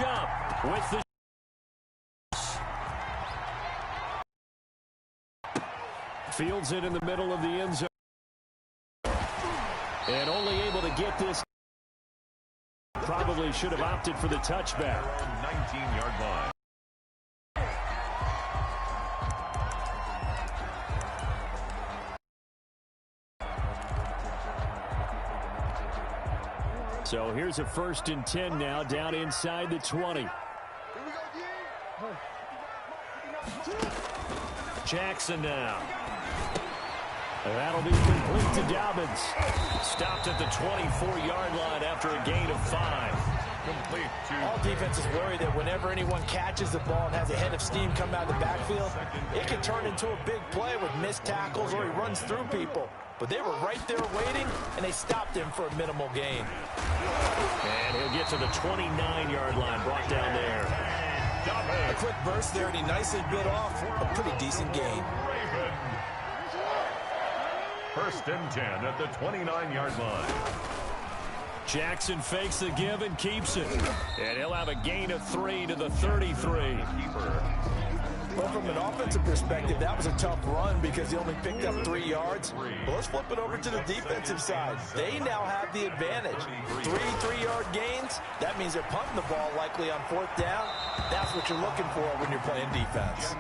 up with the fields it in the middle of the end zone. And only able to get this. Probably should have opted for the touchback. 19-yard line. So here's a 1st and 10 now, down inside the 20. Jackson now. That'll be complete to Dobbins. Stopped at the 24-yard line after a gain of 5. Complete to... All defenses worry that whenever anyone catches the ball and has a head of steam come out of the backfield, it can turn into a big play with missed tackles or he runs through people. But they were right there waiting, and they stopped him for a minimal gain. And he'll get to the 29-yard line, brought down there. A quick burst there, and he nicely bit off a pretty decent gain. 1st and 10 at the 29-yard line. Jackson fakes the give and keeps it. And he'll have a gain of 3 to the 33. Well, from an offensive perspective, that was a tough run because he only picked up 3 yards. Well, let's flip it over to the defensive side. They now have the advantage. 3 3-yard gains. That means they're punting the ball likely on 4th down. That's what you're looking for when you're playing defense.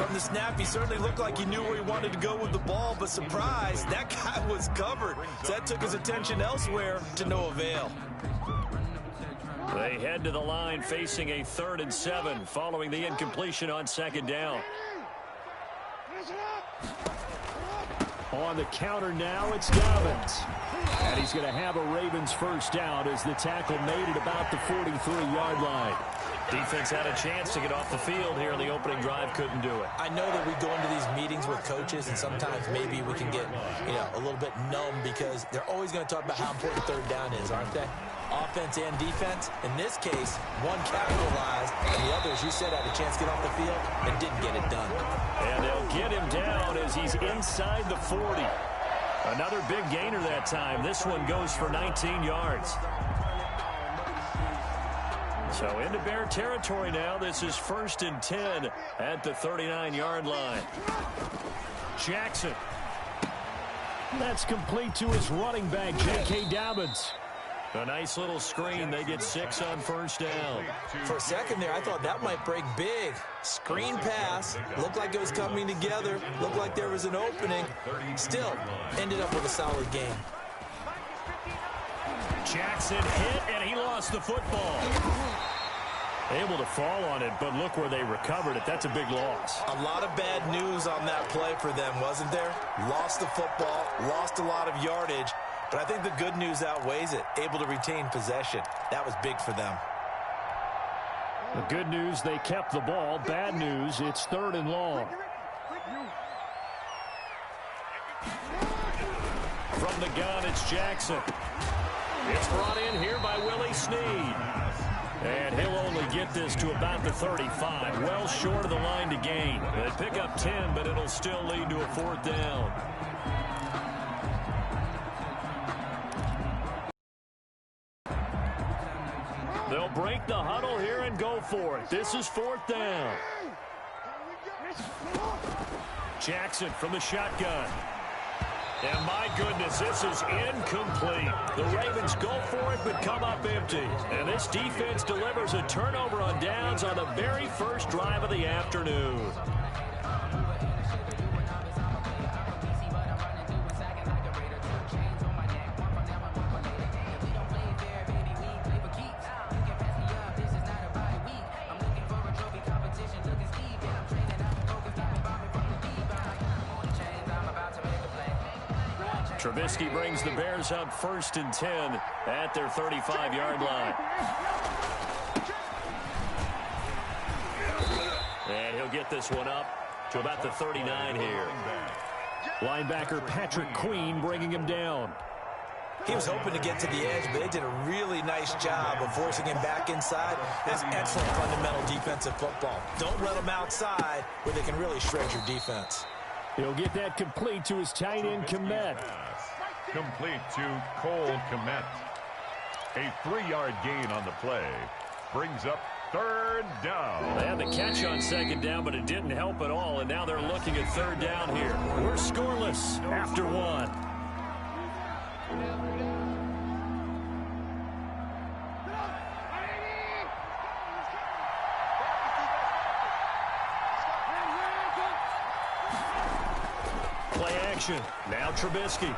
From the snap, he certainly looked like he knew where he wanted to go with the ball, but surprise, that guy was covered. So that took his attention elsewhere to no avail. They head to the line facing a 3rd and 7 following the incompletion on 2nd down. On the counter now, it's Dobbins. And he's going to have a Ravens 1st down as the tackle made it about the 43-yard line. Defense had a chance to get off the field here in the opening drive, couldn't do it. I know that we go into these meetings with coaches, and sometimes maybe we can get, a little bit numb because they're always going to talk about how important 3rd down is, aren't they? Offense and defense. In this case, one capitalized, and the other, as you said, had a chance to get off the field and didn't get it done. And they'll get him down as he's inside the 40. Another big gainer that time. This one goes for 19 yards. So into Bear territory now. This is 1st and 10 at the 39-yard line. Jackson. That's complete to his running back, J.K. Dobbins. A nice little screen. They get 6 on 1st down. For a second there, I thought that might break big. Screen pass. Looked like it was coming together. Looked like there was an opening. Still, ended up with a solid game. Jackson hit, and he lost the football. Able to fall on it, but look where they recovered it. That's a big loss. A lot of bad news on that play for them, wasn't there? Lost the football, lost a lot of yardage, but I think the good news outweighs it. Able to retain possession. That was big for them. The good news, they kept the ball. Bad news, it's 3rd and long. From the gun, it's Jackson. It's brought in here by Willie Snead. And he'll only get this to about the 35. Well short of the line to gain. They pick up 10, but it'll still lead to a 4th down. They'll break the huddle here and go for it. This is 4th down. Jackson from the shotgun. And my goodness, this is incomplete. The Ravens go for it, but come up empty. And this defense delivers a turnover on downs on the very first drive of the afternoon. Trubisky brings the Bears up 1st and 10 at their 35-yard line. And he'll get this one up to about the 39 here. Linebacker Patrick Queen bringing him down. He was hoping to get to the edge, but they did a really nice job of forcing him back inside. That's excellent fundamental defensive football. Don't let them outside where they can really shred your defense. He'll get that complete to his tight end, Kmet. Complete to Cole Kmet. A 3-yard gain on the play. brings up third down. They had the catch on second down, but it didn't help at all, and now they're looking at third down here. We're scoreless after one. Play action. Now Trubisky.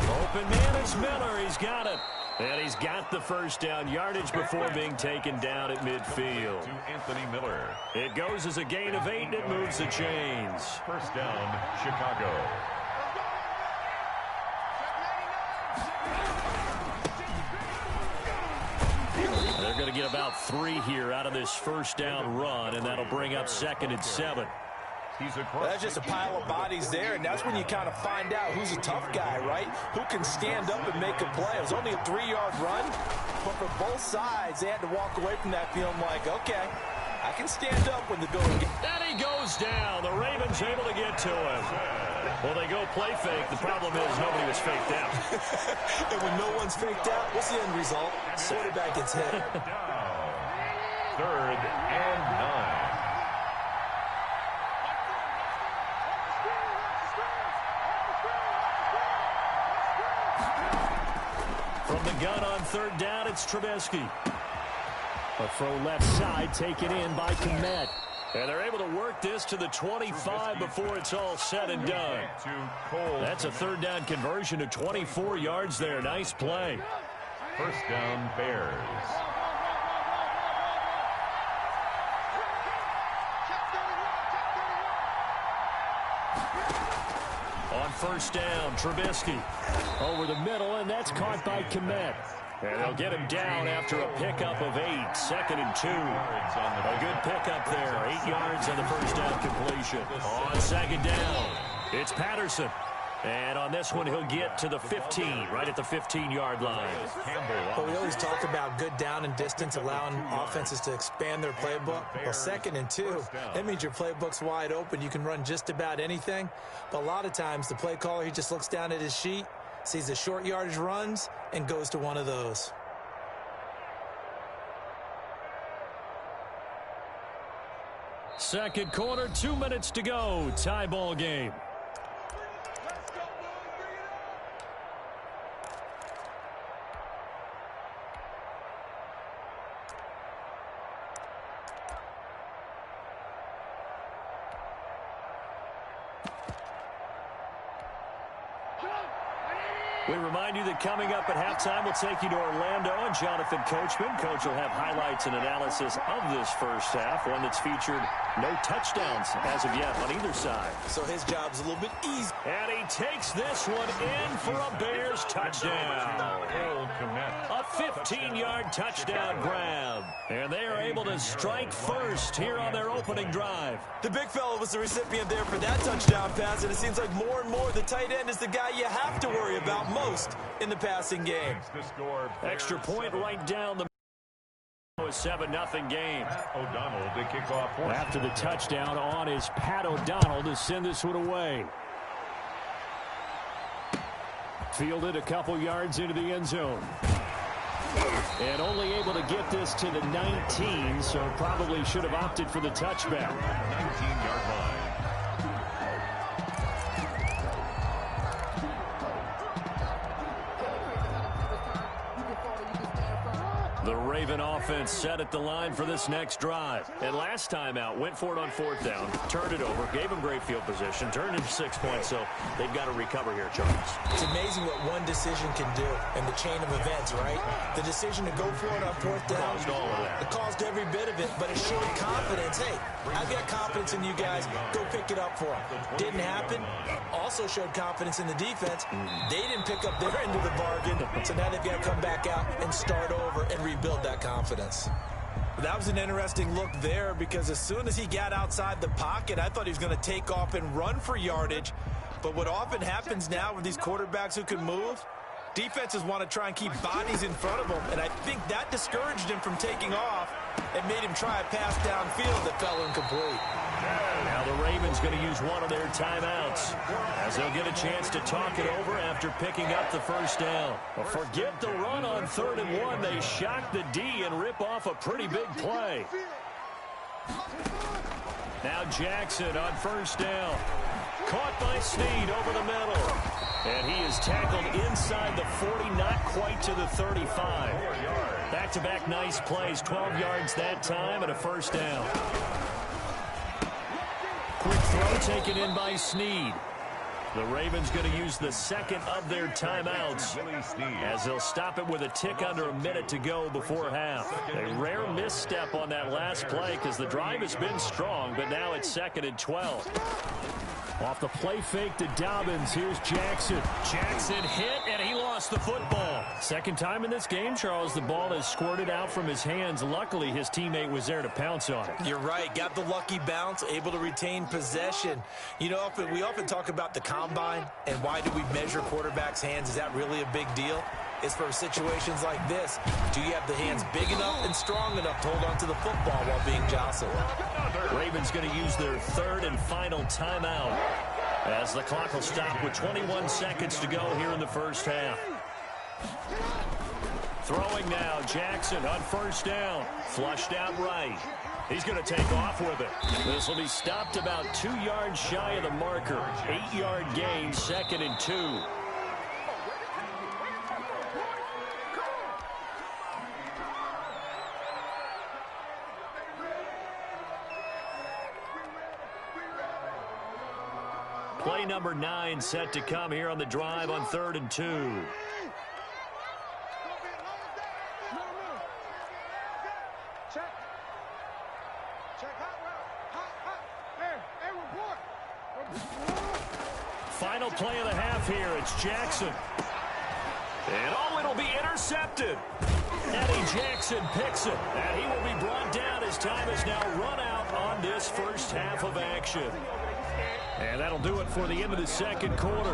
Open man is Miller. He's got it. And he's got the first down yardage before being taken down at midfield. To Anthony Miller. It goes as a gain of 8, and it moves the chains. First down, Chicago. They're going to get about 3 here out of this first down run, and that'll bring up 2nd and 7. That's just a pile of bodies there, and that's when you kind of find out who's a tough guy, right? Who can stand up and make a play. It was only a 3-yard run, but for both sides, they had to walk away from that feeling like, okay, I can stand up when the going gets. And he goes down. The Ravens able to get to him. Well, they go play fake. The problem is nobody was faked out. And when no one's faked out, what's the end result? Quarterback gets hit. Third and 9. From the gun on third down, it's Trubisky. A throw left side taken in by Kmet. And they're able to work this to the 25 before it's all said and done. That's a third down conversion to 24 yards there. Nice play. First down, Bears. On first down, Trubisky over the middle, and that's caught by Kmet. And they'll get him down after a pickup of 8, 2nd and 2. A good pickup there, 8 yards on the first down completion. On second down, it's Patterson. And on this one, he'll get to the 15, right at the 15-yard line. But we always talk about good down and distance, allowing offenses to expand their playbook. Well, 2nd and 2, that means your playbook's wide open. You can run just about anything. But a lot of times, the play caller, he just looks down at his sheet, sees the short yardage runs, and goes to one of those. Second quarter, 2 minutes to go. Tie ball game. We remind you that coming up at halftime, we'll take you to Orlando and Jonathan Coachman. Coach will have highlights and analysis of this first half, one that's featured no touchdowns as of yet on either side. So his job's a little bit easy. And he takes this one in for a Bears touchdown. A 15-yard touchdown grab. And they are able to strike first here on their opening drive. The big fella was the recipient there for that touchdown pass, and it seems like more and more the tight end is the guy you have to worry about most in the passing game. Extra point right down the middle. A 7-0 game. O'Donnell to kick off. After the touchdown on is Pat O'Donnell to send this one away. Fielded a couple yards into the end zone. And only able to get this to the 19, so probably should have opted for the touchback. 19-yard line. The Raven offense set at the line for this next drive. And last time out, went for it on fourth down, turned it over, gave them great field position, turned into 6 points, so they've got to recover here, Charles. It's amazing what one decision can do in the chain of events, right? The decision to go for it on fourth down. Caused all of that. It caused every bit of it, but it showed confidence. Hey, I've got confidence in you guys. Go pick it up for them. Didn't happen. Also showed confidence in the defense. They didn't pick up their end of the bargain, so now they've got to come back out and start over and rebuild that confidence. That was an interesting look there, because as soon as he got outside the pocket, I thought he was going to take off and run for yardage. But what often happens now with these quarterbacks who can move, Defenses want to try and keep bodies in front of him, and I think that discouraged him from taking off and made him try a pass downfield that fell incomplete. Now the Ravens going to use one of their timeouts as they'll get a chance to talk it over after picking up the first down. Well, forget the run on 3rd and 1. They shock the D and rip off a pretty big play. Now Jackson on 1st down. Caught by Snead over the middle. And he is tackled inside the 40, not quite to the 35. Back-to-back nice plays, 12 yards that time and a first down. Quick throw taken in by Snead. The Ravens going to use the second of their timeouts as they'll stop it with a tick under a minute to go before half. A rare misstep on that last play because the drive has been strong, but now it's 2nd and 12. Off the play fake to Dobbins, here's Jackson. Jackson hit, and he lost the football. Second time in this game, Charles, the ball has squirted out from his hands. Luckily, his teammate was there to pounce on it. You're right. Got the lucky bounce, able to retain possession. You know, we often talk about the combine and why do we measure quarterbacks' hands. Is that really a big deal? It's for situations like this. Do you have the hands big enough and strong enough to hold on to the football while being jostled? Ravens going to use their 3rd and final timeout as the clock will stop with 21 seconds to go here in the first half. Throwing now, Jackson on 1st down. Flushed out right. He's going to take off with it. This will be stopped about 2 yards shy of the marker. 8-yard gain, 2nd and 2. Play number 9 set to come here on the drive on 3rd and 2. Final play of the half here. It's Jackson. And oh, it'll be intercepted. Eddie Jackson picks it. And he will be brought down as time is now run out on this first half of action. And that'll do it for the end of the second quarter.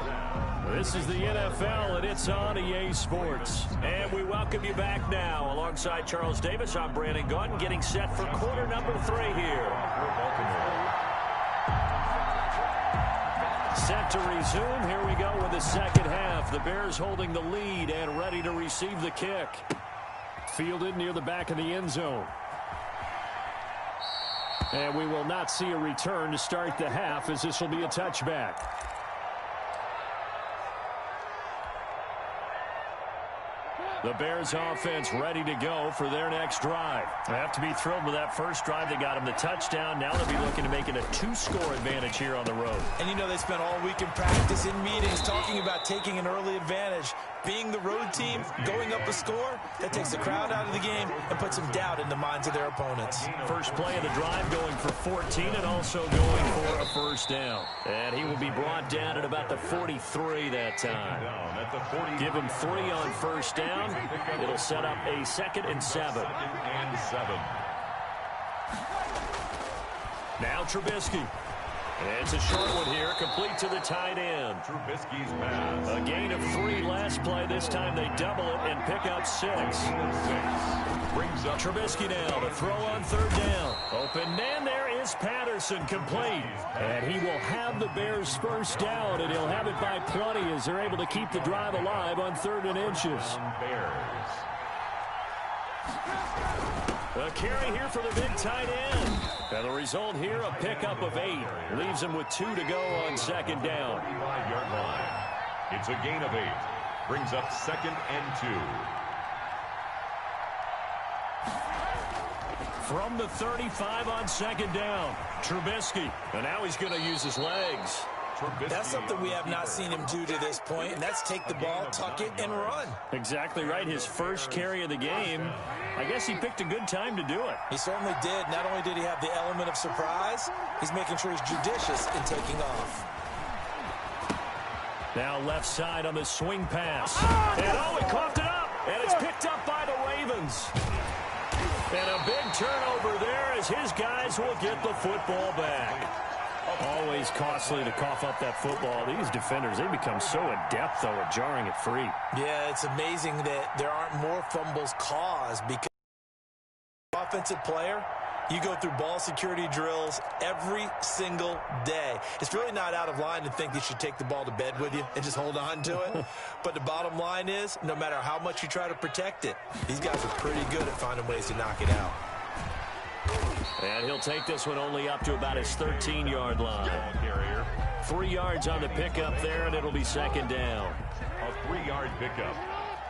This is the NFL, and it's on EA Sports. And we welcome you back now. Alongside Charles Davis, I'm Brandon Gaudin, getting set for quarter number 3 here. Set to resume. Here we go with the second half. The Bears holding the lead and ready to receive the kick. Fielded near the back of the end zone. And we will not see a return to start the half as this will be a touchback. The Bears offense ready to go for their next drive. They have to be thrilled with that first drive. They got them the touchdown. Now they'll be looking to make it a 2-score advantage here on the road. And you know they spent all week in practice, in meetings, talking about taking an early advantage. Being the road team, going up a score, that takes the crowd out of the game and puts some doubt in the minds of their opponents. First play of the drive going for 14 and also going for a first down. And he will be brought down at about the 43 that time. Give him 3 on first down. It'll set up a 2nd and 7. Now Trubisky. It's a short one here, complete to the tight end. Trubisky's pass. A gain of 3 last play. This time they double it and pick up 6. Brings up Trubisky now to throw on 3rd down. Open man, there is Patterson, complete. And he will have the Bears first down, and he'll have it by plenty as they're able to keep the drive alive on 3rd and inches. A carry here for the big tight end. And the result here, a pickup of 8. Leaves him with 2 to go on 2nd down. 35-yard line. It's a gain of 8. Brings up 2nd and 2. From the 35 on 2nd down, Trubisky. And now he's going to use his legs. That's something we have not seen him do to this point, and that's take the ball, tuck it, and run. Exactly right. His first carry of the game. I guess he picked a good time to do it. He certainly did. Not only did he have the element of surprise, he's making sure he's judicious in taking off. Now left side on the swing pass. And oh, he coughed it up. And it's picked up by the Ravens. And a big turnover there as his guys will get the football back. Always costly to cough up that football. These defenders, they become so adept, though, at jarring it free. Yeah, it's amazing that there aren't more fumbles caused because offensive player, you go through ball security drills every single day. It's really not out of line to think you should take the ball to bed with you and just hold on to it. But the bottom line is, no matter how much you try to protect it, these guys are pretty good at finding ways to knock it out. And he'll take this one only up to about his 13-yard line. 3 yards on the pickup there, and it'll be second down. A 3-yard pickup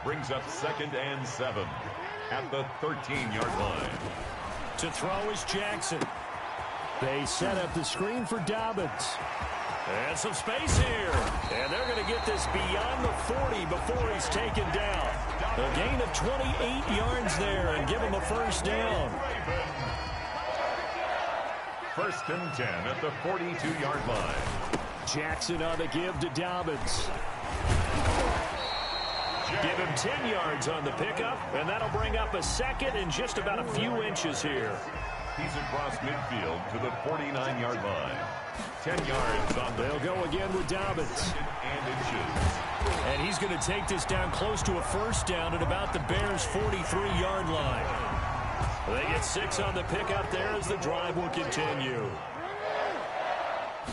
brings up 2nd and 7 at the 13-yard line. To throw is Jackson. They set up the screen for Dobbins. And some space here. And they're going to get this beyond the 40 before he's taken down. A gain of 28 yards there and give him a first down. 1st and 10 at the 42-yard line. Jackson on the give to Dobbins. Give him 10 yards on the pickup, and that'll bring up a 2nd and just about a few inches here. He's across midfield to the 49-yard line. 10 yards on the... They'll go again with Dobbins. And inches. And he's going to take this down close to a first down at about the Bears' 43-yard line. They get 6 on the pickup there as the drive will continue.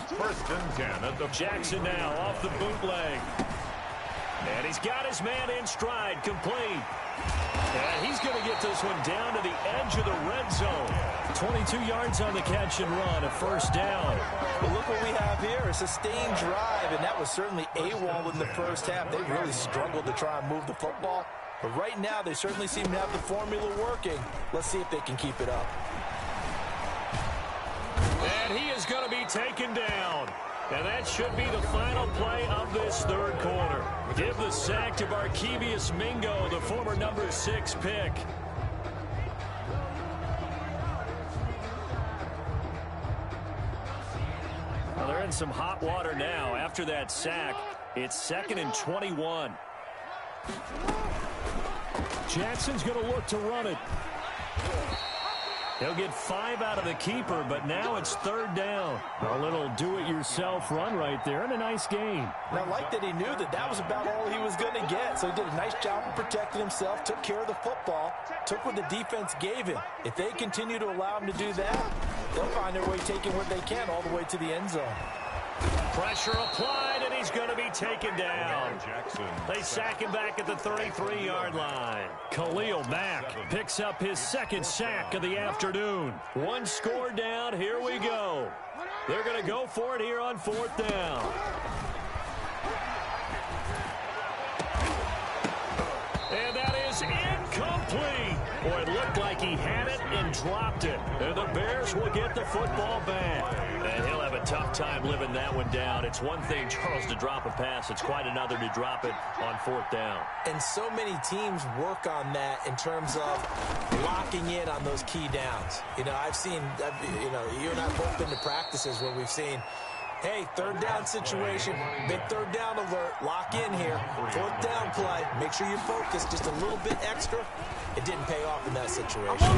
1st and 10 at the... Jackson now off the bootleg. And he's got his man in stride, complete. And he's going to get this one down to the edge of the red zone. 22 yards on the catch and run, a first down. But look what we have here, a sustained drive, and that was certainly AWOL in the first half. They really struggled to try and move the football. But right now, they certainly seem to have the formula working. Let's see if they can keep it up. And he is going to be taken down. And that should be the final play of this third quarter. Give the sack to Barkevius Mingo, the former number 6 pick. Well, they're in some hot water now. After that sack, it's 2nd and 21. Jackson's going to look to run it. He'll get 5 out of the keeper, but now it's 3rd down. A little do-it-yourself run right there, and a nice gain. And I like that he knew that that was about all he was going to get, so he did a nice job of protecting himself, took care of the football, took what the defense gave him. If they continue to allow him to do that, they'll find their way taking what they can all the way to the end zone. Pressure applied, and he's going to be taken down. They sack him back at the 33-yard line. Khalil Mack picks up his 2nd sack of the afternoon. 1 score down. Here we go. They're going to go for it here on 4th down. And that is incomplete. Boy, it looked like he had it and dropped it. And the Bears will get the football back. And he'll have a tough time living that one down. It's one thing, Charles, to drop a pass. It's quite another to drop it on 4th down. And so many teams work on that in terms of locking in on those key downs. You know, you and I have both been to practices where we've seen, hey, 3rd down situation, big 3rd down alert, lock in here, 4th down play, make sure you focus just a little bit extra. It didn't pay off in that situation.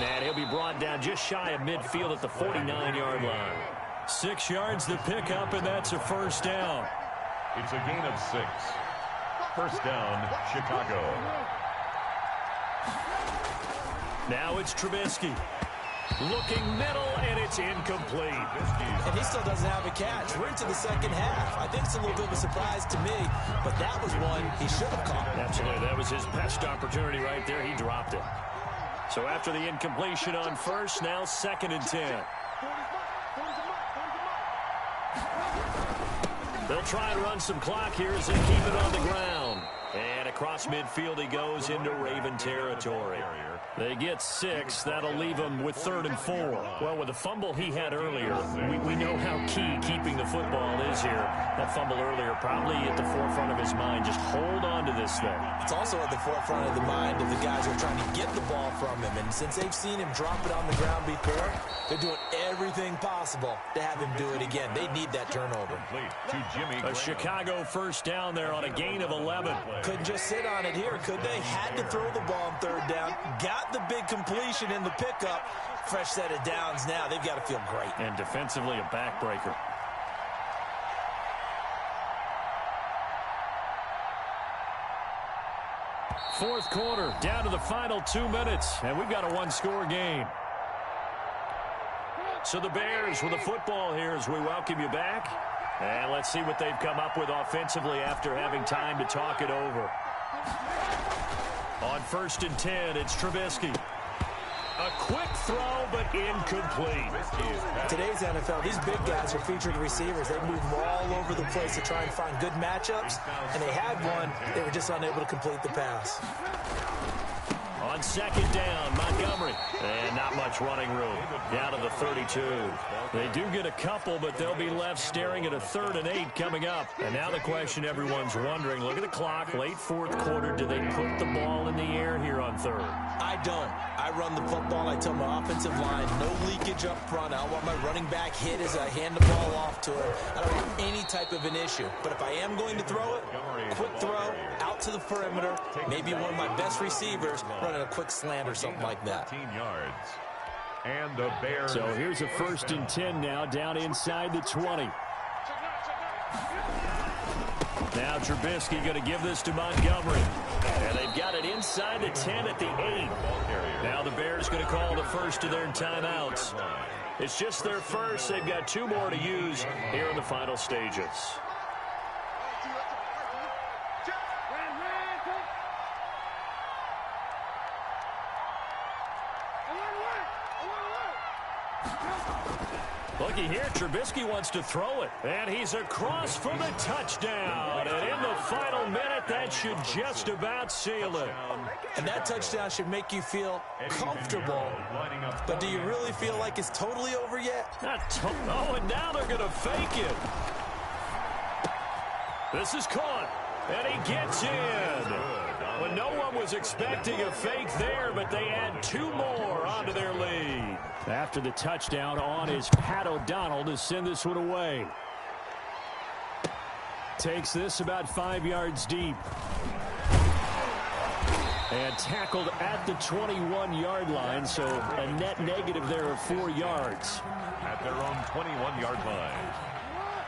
And he'll be brought down just shy of midfield at the 49-yard line. 6 yards to pick up, and that's a first down. It's a gain of 6. First down, Chicago. Now it's Trubisky. Looking middle, and it's incomplete. And he still doesn't have a catch. We're into the 2nd half. I think it's a little bit of a surprise to me, but that was one he should have caught. Absolutely. That was his best opportunity right there. He dropped it. So after the incompletion on first, now 2nd and 10. They'll try and run some clock here as they keep it on the ground. And across midfield he goes into Raven territory. They get 6. That'll leave him with 3rd and 4. Well, with the fumble he had earlier, we know how key keeping the football is here. That fumble earlier probably at the forefront of his mind. Just hold on to this thing. It's also at the forefront of the mind of the guys who are trying to get the ball from him. And since they've seen him drop it on the ground before, they're doing everything possible to have him do it again. They need that turnover. A Chicago first down there on a gain of 11. Couldn't just sit on it here, could they? Had to throw the ball on third down. Got the big completion in the pickup. Fresh set of downs now. They've got to feel great. And defensively, a backbreaker. Fourth quarter, down to the final 2 minutes, and we've got a one-score game. So the Bears with the football here as we welcome you back. And let's see what they've come up with offensively after having time to talk it over. On 1st and 10, it's Trubisky. A quick throw, but incomplete. Today's NFL, these big guys are featured receivers. They move all over the place to try and find good matchups, and they had one. They were just unable to complete the pass. On 2nd down, Montgomery. And not much running room. Down to the 32. They do get a couple, but they'll be left staring at a 3rd and 8 coming up. And now the question everyone's wondering, look at the clock, late 4th quarter. Do they put the ball in the air here on 3rd? I don't. I run the football. I tell my offensive line, no leakage up front. I don't want my running back hit as I hand the ball off to him. I don't want any type of an issue. But if I am going to throw it, quick throw, out to the perimeter, maybe one of my best receivers running a quick slant or something like that. 14 yards. And the Bears. So here's a 1st and 10 now, down inside the 20. Now Trubisky going to give this to Montgomery. And they've got it inside the 10 at the 8. Now the Bears going to call the first of their timeouts. It's just their first. They've got 2 more to use here in the final stages. Looky here, Trubisky wants to throw it, and he's across for the touchdown. And in the final minute, that should just about seal it. And that touchdown should make you feel comfortable. But do you really feel like it's totally over yet? Oh, and now they're going to fake it. This is caught, and he gets in. Well, no one was expecting a fake there, but they add 2 more onto their lead. After the touchdown, on is Pat O'Donnell to send this one away. Takes this about 5 yards deep. And tackled at the 21-yard line, so a net negative there of 4 yards. At their own 21-yard line.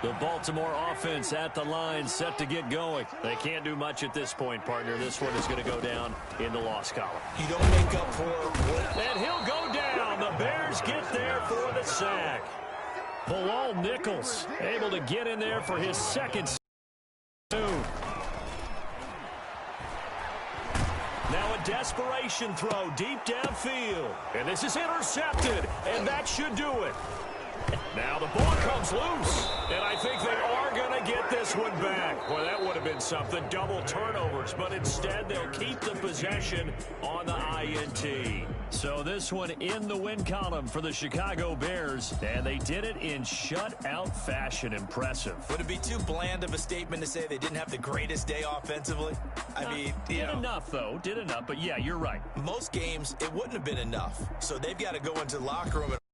The Baltimore offense at the line, set to get going. They can't do much at this point, partner. This one is going to go down in the loss column. You don't make up for it. And he'll go down. The Bears get there for the sack. Bilal Nichols able to get in there for his 2nd. Now a desperation throw deep downfield. And this is intercepted, and that should do it. Now the ball comes loose, and I think they are going to get this one back. Boy, that would have been something, double turnovers, but instead they'll keep the possession on the INT. So this one in the win column for the Chicago Bears, and they did it in shutout fashion. Impressive. Would it be too bland of a statement to say they didn't have the greatest day offensively? I mean, did enough, though. Did enough, but yeah, you're right. Most games, it wouldn't have been enough. So they've got to go into the locker room and